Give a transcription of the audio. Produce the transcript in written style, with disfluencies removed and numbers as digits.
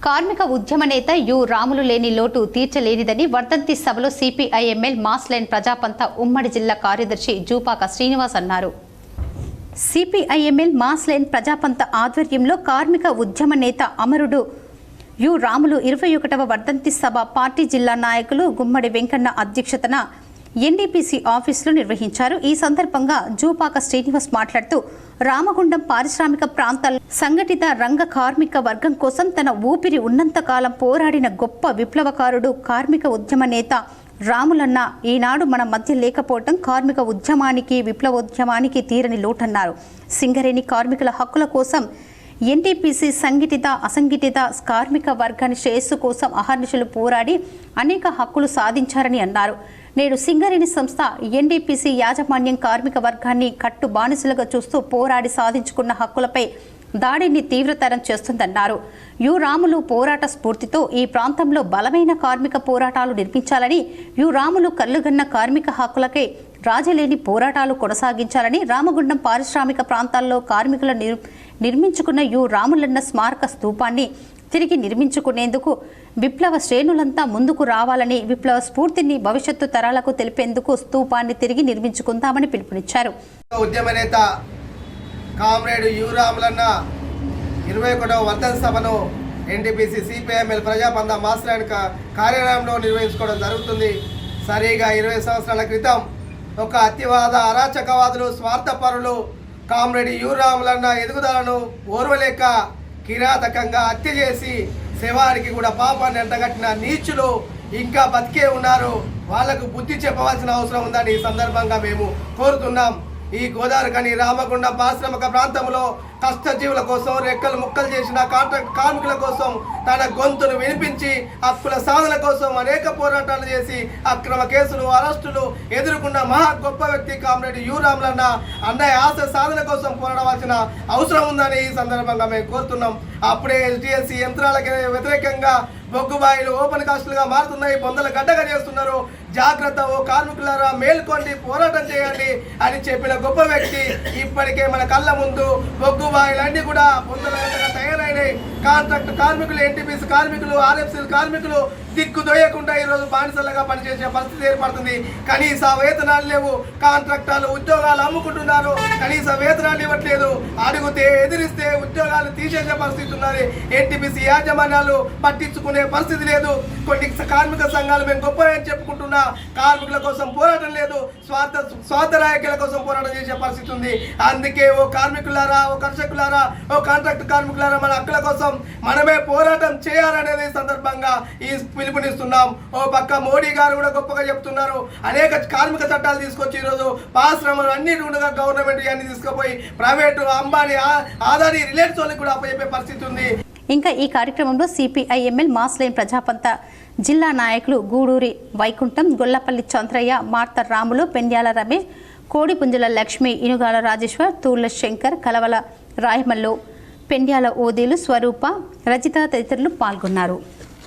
కార్మిక ఉద్యమ నేత యు రాములు లేని లోటు తీర్చలేనిదని వర్ధంతి సభలో సిపిఐఎంఎల్ మాస్ లైన్ ప్రజాపంత ఉమ్మడి జిల్లా కార్యదర్శి జూపాక శ్రీనివాస్ అన్నారు. సిపిఐఎంఎల్ మాస్ లైన్ ప్రజాపంత ఆధ్వర్యంలో కార్మిక ఉద్యమ నేత అమరుడు యు రాములు 21వ వర్ధంతి సభ పార్టీ జిల్లా నాయకులు గుమ్మడి వెంకన్న అధ్యక్షతన ఎన్డీపీసీ ఆఫీసులో నిర్వహించారు. ఈ సందర్భంగా జూపాక శ్రీనివాస్ మాట్లాడుతూ రామగుండం పారిశ్రామిక ప్రాంతాల్లో సంఘటిత రంగ కార్మిక వర్గం కోసం తన ఊపిరి ఉన్నంతకాలం పోరాడిన గొప్ప విప్లవకారుడు కార్మిక ఉద్యమ నేత రాములన్న ఈనాడు మన మధ్య లేకపోవడం కార్మిక ఉద్యమానికి విప్లవోద్యమానికి తీరని లోటన్నారు. సింగరేణి కార్మికుల హక్కుల కోసం ఎన్టీపీసీ సంఘటిత అసంఘటిత కార్మిక వర్గాన్ని శ్రేయస్సు కోసం అహర్నిశలు పోరాడి అనేక హక్కులు సాధించారని అన్నారు. నేడు సింగరేణి సంస్థ ఎన్టీపీసీ యాజమాన్యం కార్మిక వర్గాన్ని కట్టు బానిసలుగా చూస్తూ పోరాడి సాధించుకున్న హక్కులపై దాడిని తీవ్రతరం చేస్తుందన్నారు. యు రాములు పోరాట స్ఫూర్తితో ఈ ప్రాంతంలో బలమైన కార్మిక పోరాటాలు నిర్మించాలని, యు రాములు కల్లుగన్న కార్మిక హక్కులకై రాజలేని పోరాటాలు కొనసాగించాలని, రామగుండం పారిశ్రామిక ప్రాంతాల్లో కార్మికులు నిర్మించుకున్న యు రాములన్న స్మారక స్తూపాన్ని తిరిగి నిర్మించుకునేందుకు విప్లవ శ్రేణులంతా ముందుకు రావాలని, విప్లవ స్ఫూర్తిని భవిష్యత్తు తరాలకు తెలిపేందుకు స్తూపాన్ని తిరిగి నిర్మించుకుందామని పిలుపునిచ్చారు. ఉద్యమ నేత కామ్రేడ్ యు రాములన్న 21వ వర్ధంతి సభను ఎన్టీపీసీ సిపిఐఎంఎల్ ప్రజాపంత మాస్ లైన్ కార్యాలయంలో నిర్వహించుకోవడం జరుగుతుంది. సరిగా 20 సంవత్సరాల క్రితం ఒక అతివాద అరాచకవాదులు స్వార్థపరులు కామ్రేడ్ యు రాములన్న ఎదుగుదలను ఓర్వలేక కిరాతకంగా హత్య చేసి శవానికి కూడా పాపాన్ని అంటగట్టిన నీచులు ఇంకా బతికే ఉన్నారు. వాళ్లకు బుద్ధి చెప్పవలసిన అవసరం ఉందని ఈ సందర్భంగా మేము కోరుతున్నాం. ఈ గోదావరి కని రామగుండం పారిశ్రామిక ప్రాంతంలో కష్టజీవుల కోసం రెక్కలు ముక్కలు చేసిన కాంట్రాక్ట్ కార్మికుల కోసం తన గొంతును వినిపించి హక్కుల సాధన కోసం అనేక పోరాటాలు చేసి అక్రమ కేసులు అరెస్టులు ఎదుర్కొన్న మహా గొప్ప వ్యక్తి కామ్రేడ్ యు రాములన్న అన్నయ్య ఆశ సాధన కోసం పోరాడవలసిన అవసరం ఉందని ఈ సందర్భంగా మేము కోరుతున్నాం. అప్పుడే ఎస్డిఎల్సి యంత్రాలకు వ్యతిరేకంగా బొగ్గుబాయిలు ఓపెన్ కాస్టులుగా మారుతున్నాయి, బొందల గడ్డగా చేస్తున్నారు. జాగ్రత్త ఓ కార్మికులారా, మేల్కొండి, పోరాటం చేయండి అని చెప్పిన గొప్ప వ్యక్తి ఇప్పటికే మన కళ్ళ ముందు బొగ్గుబాయిలన్నీ కూడా బొందల గడ్డగా తయారైనాయి. కాంట్రాక్ట్ కార్మికులు, ఎన్టీపీసీ కార్మికులు, ఆర్ఎఫ్సీ కార్మికులు దిక్కు దొయ్యకుండా ఈరోజు బానిసలుగా పనిచేసే పరిస్థితి ఏర్పడుతుంది. కనీస వేతనాలు లేవు, కాంట్రాక్టాలు ఉద్యోగాలు అమ్ముకుంటున్నారు, కనీస వేతనాలు ఇవ్వట్లేదు. అడిగితే ఎదిరిస్తే ఉద్యోగాలు తీసేసే పరిస్థితి ఉన్నది. ఎన్టీపీసీ యాజమాన్యాలు పట్టించుకునే పరిస్థితి లేదు. కొన్ని కార్మిక సంఘాలు మేము గొప్పగా చెప్పుకుంటున్నా కార్మికుల కోసం పోరాటం లేదు, స్వార్థ రాజకీయాల కోసం పోరాటం చేసే పరిస్థితి ఉంది. అందుకే ఓ కార్మికులారా, ఓ కర్షకులారా, ఓ కాంట్రాక్ట్ కార్మికులారా, మన హక్కుల కోసం మనమే పోరాటం చేయాలనేది సందర్భంగా ఈ పిలుపునిస్తున్నాం. ఓ పక్క మోడీ గారు కూడా గొప్పగా చెప్తున్నారు. అనేక కార్మిక చట్టాలు తీసుకొచ్చి ఈరోజు పారిశ్రమలు అన్నిటి ఉండగా గవర్నమెంట్ అన్ని తీసుకుపోయి ప్రైవేటు అంబానీ ఆదాని రిలేట్స్ వాళ్ళకి కూడా అప్పచెప్పే పరిస్థితి ఉంది. ఇంకా ఈ కార్యక్రమంలో సిపిఐఎంఎల్ మాస్ లైన్ ప్రజాపంత జిల్లా నాయకులు గూడూరి వైకుంఠం, గొల్లపల్లి చంద్రయ్య, మార్త రాములు, పెండ్యాల రమేష్, కోడిపుంజల లక్ష్మి, ఇనుగాల రాజేశ్వర్, తూర్ల శంకర్, కలవల రాయమల్లు, పెండ్యాల ఓదేలు, స్వరూప, రజిత తదితరులు పాల్గొన్నారు.